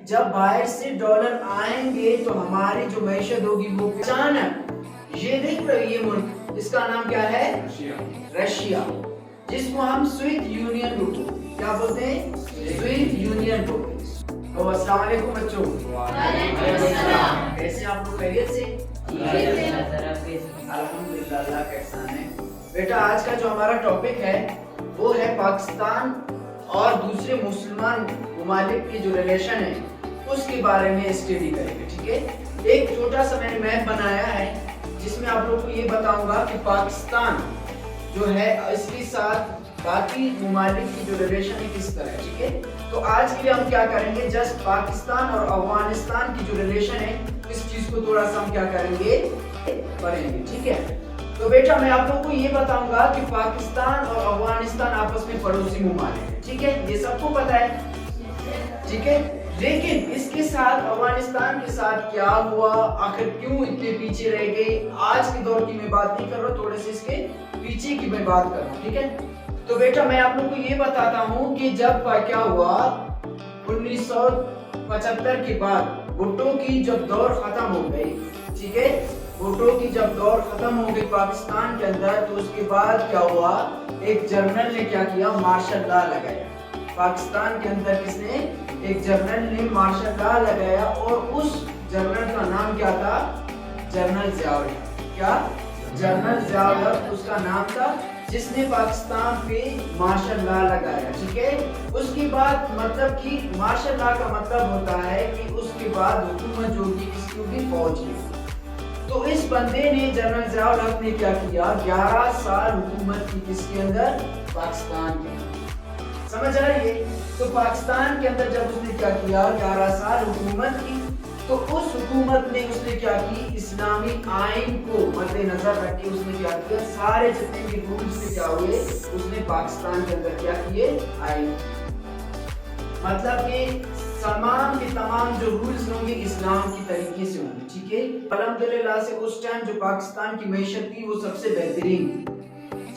जब बाहर से डॉलर आएंगे तो हमारी जो मैशत होगी वो अचानक, ये देख रहे हो ये मुल्क, इसका नाम क्या है? रशिया, जिसको हम स्विफ्ट यूनियन बोलते हैं। क्या बोलते हैं? स्विफ्ट यूनियन बोलते हैं। तो अस्सलाम वालेकुम बच्चों, कैसे आप लोग? खैरियत से? अल्हम्दुलिल्लाह, अल्लाह का एहसान है। बेटा आज का जो हमारा टॉपिक है वो है पाकिस्तान और दूसरे मुसलमान ममालिक की जो रिलेशन है उसके बारे में स्टडी करेंगे। ठीक है, एक छोटा सा मैंने मैप बनाया है जिसमें आप लोग को ये बताऊंगा कि पाकिस्तान जो है इसके साथ बाकी ममालिक की जो रिलेशन है किस तरह है। ठीक है, तो आज के लिए हम क्या करेंगे, जस्ट पाकिस्तान और अफगानिस्तान की जो रिलेशन है इस चीज को थोड़ा सा हम क्या करेंगे, पढ़ेंगे। ठीक है, तो बेटा मैं आप लोगों को ये बताऊंगा कि पाकिस्तान और अफगानिस्तान आपस में पड़ोसी ममालिक है। ठीक है, ये सबको पता है। ठीक है, लेकिन इसके साथ अफगानिस्तान के साथ क्या हुआ, आखिर क्यों इतने पीछे रह गए, आज के दौर की मैं बात नहीं कर रहा हूँ, थोड़े से इसके पीछे की मैं बात कर रहा हूँ। ठीक है, तो बेटा मैं आप लोग को ये बताता हूँ कि जब क्या हुआ 1975 के बाद भुट्टो की जब दौर खत्म हो गई, ठीक है, भुट्टो की जब दौर खत्म हो गई पाकिस्तान के अंदर, तो उसके बाद क्या हुआ, एक जनरल ने क्या किया, मार्शल लॉ लगाया पाकिस्तान के अंदर। किसने? एक जनरल ने मार्शल लॉ लगाया और उस जनरल का नाम क्या था? जनरल ज़ियाउल। क्या? जनरल ज़ियाउल उसका नाम था, जिसने पाकिस्तान पे मार्शल लॉ लगाया। ठीक है, उसके बाद मतलब कि मार्शल लॉ का मतलब होता है कि उसके बाद हुकूमत जो होगी किसकी होगी, फौज की। तो इस बंदे ने, जनरल ज़ियाउल हक ने क्या किया, 11 साल हुकूमत की किसके अंदर, पाकिस्तान के अंदर। समझ आ रही है? तो पाकिस्तान के अंदर जब उसने क्या किया, 11 साल हुकूमत की, तो उस हुकूमत ने उसने क्या की, इस्लामी आइन को मद्देनजर रख के उसने क्या किया, सारे जितने भी रूल्स से क्या हुए उसने पाकिस्तान के अंदर क्या किए, आइन, मतलब कि तमाम के तमाम जो रूल्स होंगे इस्लाम की तरीके से होंगे। ठीक है, अल्हम्दुलिल्लाह से उस टाइम जो पाकिस्तान की मैशत थी वो सबसे बेहतरीन थी।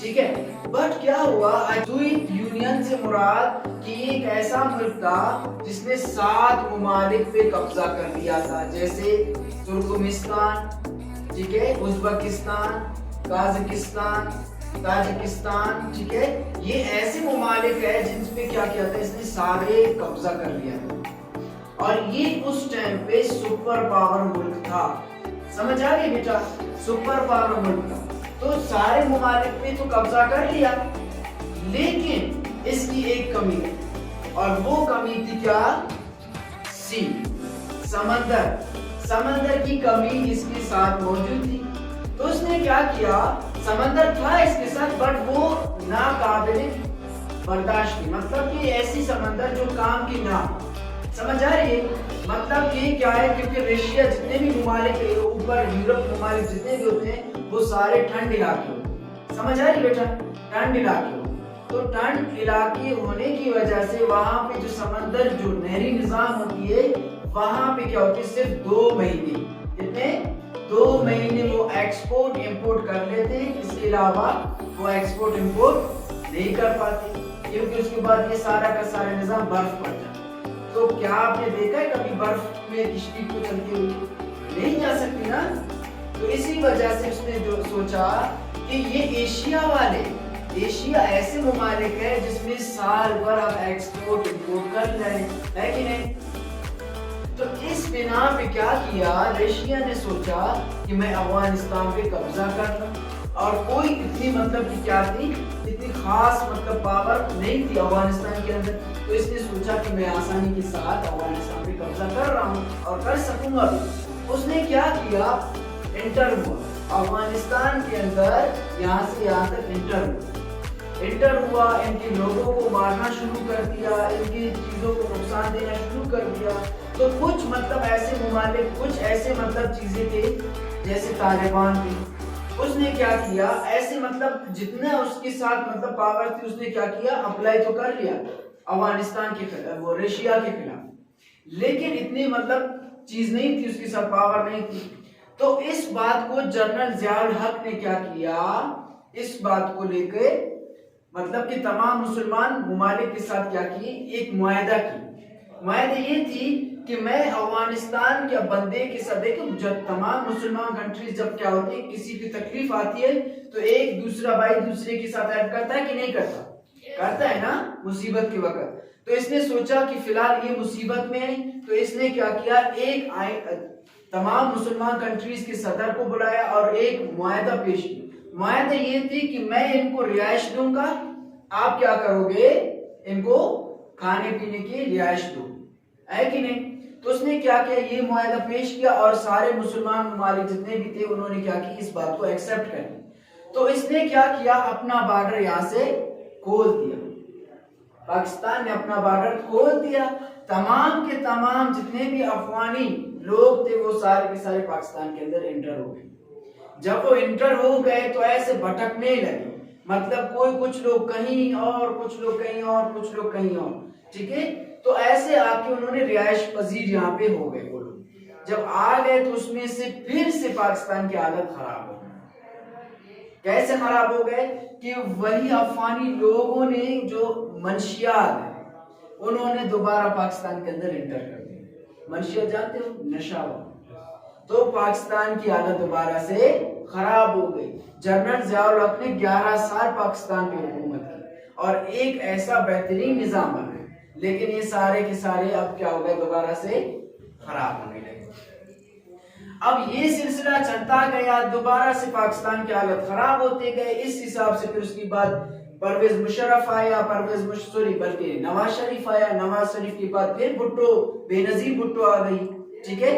ठीक है, बट क्या हुआ, स्विफ्ट यूनियन से मुराद कि एक ऐसा मुल्क था जिसने 7 ममालिक पे कब्जा कर लिया था, जैसे तुर्कमेनिस्तान, ठीक है, उज़्बेकिस्तान, काज़ाकिस्तान, ताजिकिस्तान। ठीक है, ये ऐसे ममालिक है जिनपे क्या किया था, इसने सारे कब्जा कर लिया था और ये उस टाइम पे सुपर पावर मुल्क था। समझ आ गई बेटा? सुपर पावर मुल्क था, तो सारे ममालिक पे तो कब्जा कर लिया, लेकिन इसकी एक कमी है और वो कमी थी क्या, सी, समंदर। समंदर की कमी इसके साथ मौजूद थी। तो उसने क्या किया, समंदर था इसके साथ बट वो नाकाबिल बर्दाश्त थी, मतलब कि ऐसी समंदर जो काम की ना। समझ आ रही है? मतलब कि क्या है, क्योंकि रशिया जितने भी ममालिक है ऊपर, यूरोप ममालिक जितने भी होते हैं वो सारे ठंड इलाके होते हैं। समझ आ रही बेटा? ठंड इलाके होते हैं, तो ठंड इलाके होने की वजह से वहां पे जो समंदर जो नहरी निजाम होती है वहां पे क्या होती है, सिर्फ 2 महीने, कितने, 2 महीने वो एक्सपोर्ट इंपोर्ट कर लेते हैं, इसके अलावा वो एक्सपोर्ट इंपोर्ट नहीं कर पाते, क्योंकि उसके बाद ये सारा का सारा निजाम बर्फ पड़ जाता है। तो क्या आपने देखा है कभी बर्फ में किश्ती को चलती हुई? नहीं जा सकती ना। तो इसी वजह से उसने जो सोचा कि ये एशिया वाले, एशिया ऐसे ममालिक है जिसमें साल भर हम एक्सपोर्ट इंपोर्ट कर रहे हैं कि नहीं। तो इस बिना पे क्या किया, रशिया ने सोचा कि मैं अफगानिस्तान पे कब्जा कर लूं, और कोई इतनी मतलब कि क्या थी, इतनी खास मतलब पावर नहीं थी अफगानिस्तान के अंदर। तो इसने सोचा कि मैं आसानी के साथ अफगानिस्तान पे कब्जा कर रहा हूँ और कर सकूंगा भी। उसने क्या किया, इंटर हुआ अफगानिस्तान के अंदर, यहाँ से यहाँ तक इंटर हुआ, इनके लोगों को मारना शुरू कर दिया, इनकी चीजों को नुकसान देना शुरू कर दिया। तो कुछ मतलब ऐसे ममालिक, कुछ ऐसे मतलब चीजें थे जैसे तालिबान थी, उसने क्या किया, ऐसे मतलब जितना उसके साथ मतलब पावर थी उसने क्या किया, अप्लाई तो कर लिया अफगानिस्तान के खिलाफ, वो रशिया के खिलाफ, लेकिन इतनी मतलब चीज नहीं थी, उसके साथ पावर नहीं थी। तो इस बात को जनरल ज़ियाउल हक ने क्या किया, इस बात को लेकर मतलब कि तमाम मुसलमान ममालिक के साथ क्या की, एक मुआहदा की। मुआहदा ये थी कि मैं अफगानिस्तान के बंदे के साथ, देखो जब तमाम मुसलमान कंट्रीज जब क्या होती है, किसी की तकलीफ आती है तो एक दूसरा भाई दूसरे के साथ हेल्प करता है कि नहीं करता? करता है ना, मुसीबत के वक्त। तो इसने सोचा कि फिलहाल ये मुसीबत में है, तो इसने क्या किया, तमाम मुसलमान कंट्रीज के सदर को बुलाया और एक मुआहदा पेश किया। मुआहदा ये थी कि मैं इनको रिहाइश दूंगा, आप क्या करोगे, इनको खाने पीने की रिहाइश दो, है कि नहीं? तो उसने क्या किया, ये मुआहदा पेश किया और सारे मुसलमान ममालिक जितने भी थे उन्होंने क्या किया, इस बात को एक्सेप्ट कर लिया। तो इसने क्या किया, अपना बॉर्डर यहां से खोल दिया, पाकिस्तान ने अपना बॉर्डर खोल दिया। तमाम के तमाम जितने भी अफगानी लोग थे वो सारे के सारे पाकिस्तान के अंदर इंटर हो गए। जब वो इंटर हो गए तो ऐसे भटकने लगे, मतलब कोई कुछ लोग कहीं और, कुछ लोग कहीं और, कुछ लोग कहीं और, ठीक है। तो ऐसे आके उन्होंने रिहाइश पजीर यहाँ पे हो गए वो लोग। जब आ गए तो उसमें से फिर से पाकिस्तान की हालत खराब हो गई। कैसे खराब हो गए कि वही अफगानी लोगों ने जो मंशियात है उन्होंने दोबारा पाकिस्तान के अंदर इंटर कर दिया। मंशियात जानते हो, नशा। तो पाकिस्तान की हालत दोबारा से खराब हो गई। जनरल ज़ियाउल हक ने 11 साल पाकिस्तान पे हुकूमत की और एक ऐसा बेहतरीन निजाम बना, लेकिन ये सारे के सारे अब क्या हो गए, दोबारा से खराब होने लगे। अब ये सिलसिला चलता गया, दोबारा से पाकिस्तान की हालत खराब होते गए। इस हिसाब से फिर उसके बाद परवेज मुशर्रफ आया, बल्कि नवाज शरीफ आया, नवाज शरीफ के बाद फिर भुट्टो, बेनजीर भुट्टो आ गई, ठीक है।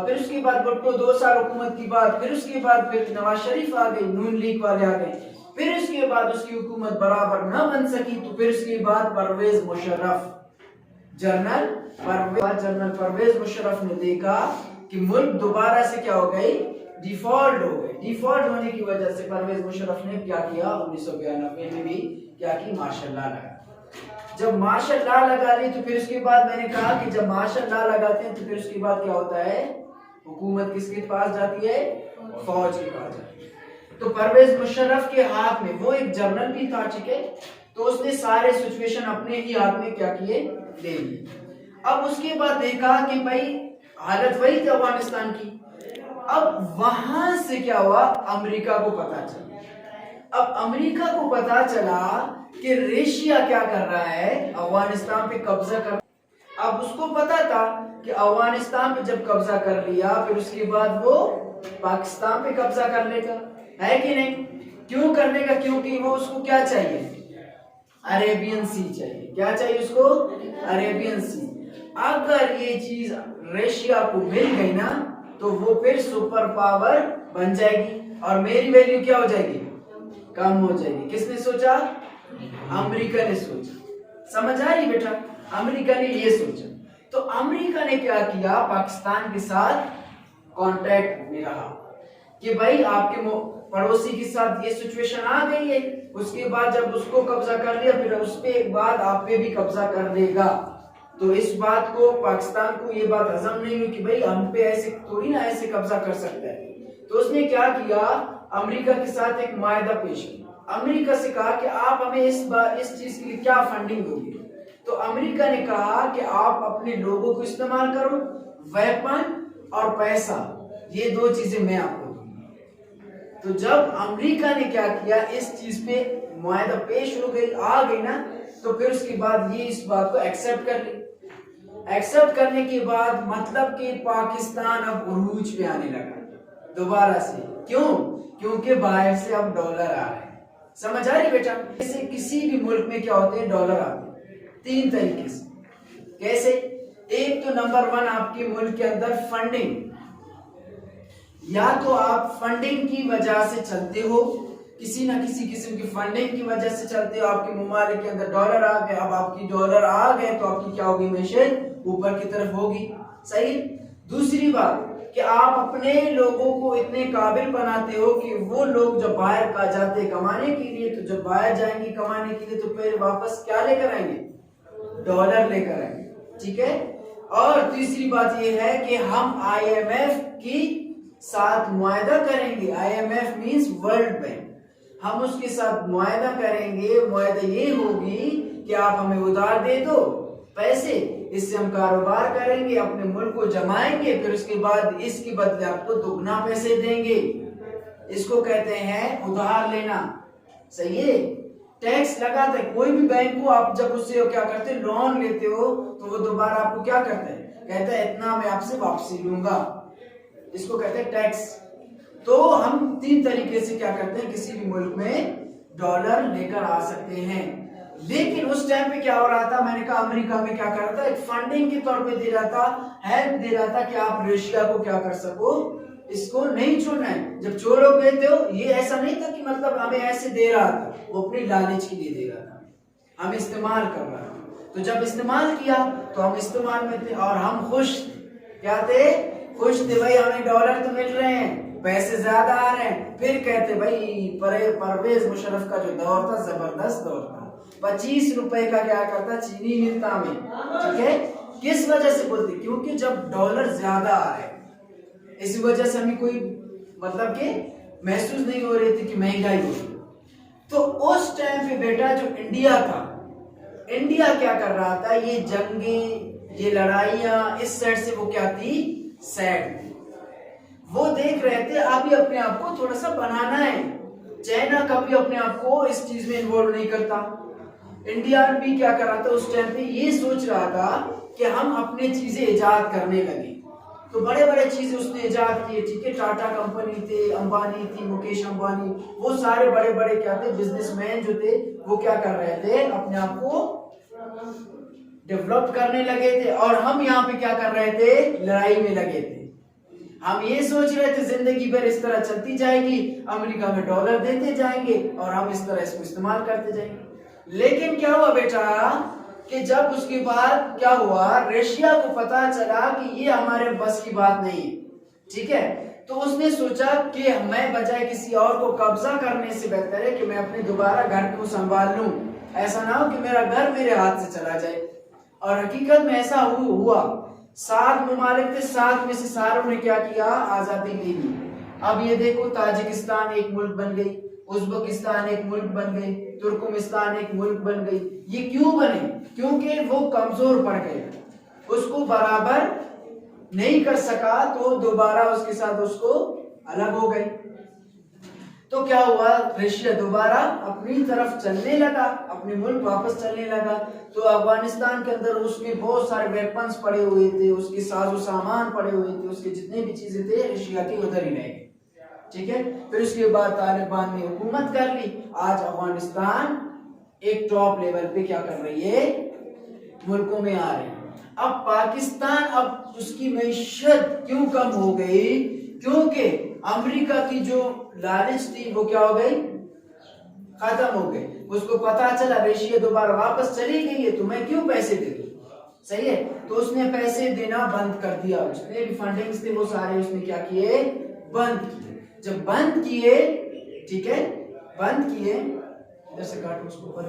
फिर उसके बाद भुट्टो 2 साल हुकूमत की बाद, फिर उसके बाद फिर नवाज शरीफ आ गई, नून लीग वाले आ गए। फिर उसके बाद उसकी हुकूमत बराबर न बन सकी तो फिर उसके बाद परवेज मुशर्रफ, जनरल परवेज मुशर्रफ ने देखा कि मुल्क दोबारा से क्या हो गई, डिफॉल्ट हो गई। डिफॉल्ट होने की वजह से परवेज मुशर्रफ ने क्या किया, 1992 में भी क्या की, मार्शल लॉ लगा। जब मार्शल लॉ लगा ली तो फिर उसके बाद मैंने कहा कि जब मार्शल लॉ लगाते हैं तो फिर उसके बाद क्या होता है, हुकूमत किसके पास जाती है, फौज के पास जाती है। तो परवेज मुशर्रफ के हाथ में, वो एक जनरल भी था, ठीक है, तो उसने सारे सिचुएशन अपने ही हाथ में क्या किए, ले लिए। अब उसके बाद देखा कि भाई हालत वही थी अफगानिस्तान की। अब वहां से क्या हुआ, अमेरिका को पता चला। अब अमेरिका को पता चला कि रशिया क्या कर रहा है, अफगानिस्तान पे कब्जा कर। अब उसको पता था कि अफगानिस्तान पे जब कब्जा कर लिया फिर उसके बाद वो पाकिस्तान पे कब्जा कर लेगा, है कि नहीं? क्यों कर लेगा, क्योंकि वो उसको क्या चाहिए, अरेबियन सी चाहिए। क्या चाहिए उसको, अरेबियन सी। अगर ये चीज रशिया को मिल गई ना तो वो फिर सुपर पावर बन जाएगी और मेरी वैल्यू क्या हो जाएगी, कम हो जाएगी। किसने सोचा, अमेरिका ने सोचा। समझ आ रही बेटा, अमेरिका ने ये सोचा। तो अमेरिका ने क्या किया, पाकिस्तान के साथ कांटेक्ट में रहा कि भाई आपके पड़ोसी के साथ ये सिचुएशन आ गई है, उसके बाद जब उसको कब्जा कर लिया फिर उसके बाद आप पे भी कब्जा कर देगा। तो इस बात को, पाकिस्तान को ये बात हजम नहीं हुई कि भाई हम पे ऐसे थोड़ी ना ऐसे कब्जा कर सकता है। तो उसने क्या किया, अमेरिका के साथ एक मुआहदा पेश किया। अमेरिका से कहा कि आप हमें इस चीज के लिए क्या फंडिंग दोगे। तो अमेरिका ने कहा कि आप अपने लोगों को इस्तेमाल करो, वेपन और पैसा, ये 2 चीजें मैं आपको दूंगा। तो जब अमेरिका ने क्या किया, इस चीज पे मुआहदा पेश हो गई, आ गई ना, तो फिर उसके बाद ये इस बात को एक्सेप्ट कर ली। एक्सेप्ट करने के बाद मतलब कि पाकिस्तान अब उरूज पे आने लगा दोबारा से। क्यों, क्योंकि बाहर से अब डॉलर आ रहे हैं। समझ आ रही बेटा, जैसे किसी भी मुल्क में क्या होते हैं, डॉलर आते हैं 3 तरीके से। कैसे, एक तो नंबर 1 आपके मुल्क के अंदर फंडिंग, या तो आप फंडिंग की वजह से चलते हो, किसी ना किसी किस्म की फंडिंग की वजह से चलते हो, आपके ममालिक के अंदर डॉलर आ गए। अब आपकी डॉलर आ गए तो आपकी क्या होगी, मैशत ऊपर की तरफ होगी, सही। दूसरी बात कि आप अपने लोगों को इतने काबिल बनाते हो कि वो लोग जब बाहर का जाते कमाने के लिए, तो जब बाहर जाएंगे कमाने के लिए तो फिर वापस क्या लेकर आएंगे, डॉलर लेकर आएंगे, ठीक है। और तीसरी बात ये है कि हम IMF की साथ मुआहदा करेंगे। IMF means world bank. हम उसके साथ मुआहदा करेंगे। मुआहदा ये होगी कि आप हमें उधार दे दो पैसे, इससे हम कारोबार करेंगे, अपने मुल्क को जमाएंगे, फिर उसके बाद इसके बदले आपको दुगना पैसे देंगे। इसको कहते हैं उधार लेना। सही है। टैक्स लगाते हैं कोई भी बैंक को, आप जब उससे क्या करते हैं, लोन लेते हो, तो वो दोबारा आपको क्या करता है, कहता है इतना मैं आपसे वापसी लूंगा। इसको कहते हैं टैक्स। तो हम 3 तरीके से क्या करते हैं, किसी भी मुल्क में डॉलर लेकर आ सकते हैं। लेकिन उस टाइम पे क्या हो रहा था, मैंने कहा अमेरिका में क्या कर रहा था, एक फंडिंग के तौर पे दे रहा था, हेल्प दे रहा था कि आप रशिया को क्या कर सको, इसको नहीं छोड़ना है। जब छोड़ोगे तो ये ऐसा नहीं था कि मतलब हमें ऐसे दे रहा था, वो अपनी लालच के लिए दे रहा था, हम इस्तेमाल कर रहा था। तो जब इस्तेमाल किया तो हम इस्तेमाल में थे और हम खुश थे। क्या थे, खुश थे भाई, हमें डॉलर तो मिल रहे हैं, पैसे ज्यादा आ रहे हैं। फिर कहते भाई परवेज मुशर्रफ का जो दौर था जबरदस्त दौर था, 25 रुपए का क्या करता चीनी मिलता हमें। ठीक है, किस वजह से बोलते, क्योंकि जब डॉलर ज्यादा आ रहे, इसी वजह से हमें कोई मतलब के महसूस नहीं हो रही थी कि महंगाई हो रही। तो उस टाइम पे बेटा जो इंडिया था, इंडिया क्या कर रहा था, ये जंगें, ये लड़ाइयां इस साइड से वो क्या थी, सैड थी। वो देख रहे थे अभी अपने आप को थोड़ा सा बनाना है। चाइना कभी अपने आप को इस चीज में इन्वॉल्व नहीं करता। इंडिया भी क्या कर रहा था उस टाइम पे, ये सोच रहा था कि हम अपने चीजें इजाद करने लगे। तो बड़े बड़े चीजें उसने इजाद किए। ठीक है, टाटा कंपनी थे, अंबानी थी, मुकेश अंबानी, वो सारे बड़े बड़े क्या थे, बिजनेसमैन जो थे, वो क्या कर रहे थे, अपने आप को डेवलप करने लगे थे। और हम यहाँ पे क्या कर रहे थे, लड़ाई में लगे थे। हम ये सोच रहे थे जिंदगी भर इस तरह चलती जाएगी, अमेरिका में डॉलर देते जाएंगे और हम इस तरह इसको इस्तेमाल करते जाएंगे। लेकिन क्या हुआ बेटा कि जब उसके बाद क्या हुआ, रशिया को पता चला कि ये हमारे बस की बात नहीं है। ठीक है, तो उसने सोचा कि मैं बजाय किसी और को कब्जा करने से बेहतर है कि मैं अपने दोबारा घर को संभाल लूं, ऐसा ना हो कि मेरा घर मेरे हाथ से चला जाए। और हकीकत में ऐसा हुआ। 7 ममालिक थे, 7 में से सारों ने क्या किया, आजादी ले ली। अब ये देखो, ताजिकिस्तान एक मुल्क बन गई, उज्बेकिस्तान एक मुल्क बन गई, तुर्कमेनिस्तान एक मुल्क बन गई। ये क्यों बने, क्योंकि वो कमजोर पड़ गए, उसको बराबर नहीं कर सका, तो दोबारा उसके साथ उसको अलग हो गई। तो क्या हुआ, रशिया दोबारा अपनी तरफ चलने लगा, अपने मुल्क वापस चलने लगा। तो अफगानिस्तान के अंदर उसमें बहुत सारे वेपन्स पड़े हुए थे, उसके साजो सामान पड़े हुए थे, उसके जितने भी चीजें थे रशिया के उधर ही रह गए। ठीक है, फिर उसके बाद तालिबान ने हुकूमत कर ली। आज अफगानिस्तान एक टॉप लेवल पे क्या कर रही है, मुल्कों में आ रही है। अब पाकिस्तान, अब उसकी मैशत क्यों कम हो गई, क्योंकि अमेरिका की जो लालच थी वो क्या हो गई, खत्म हो गई। उसको पता चला रशिया दोबारा वापस चली गई है, तो मैं क्यों पैसे दे दूं। सही है, तो उसने पैसे देना बंद कर दिया। उसने भी फंडिंग्स थे वो सारे उसने क्या किए, बंद किए। जब बंद किए, ठीक है, बंद किए, इधर से काटो उसको, बंद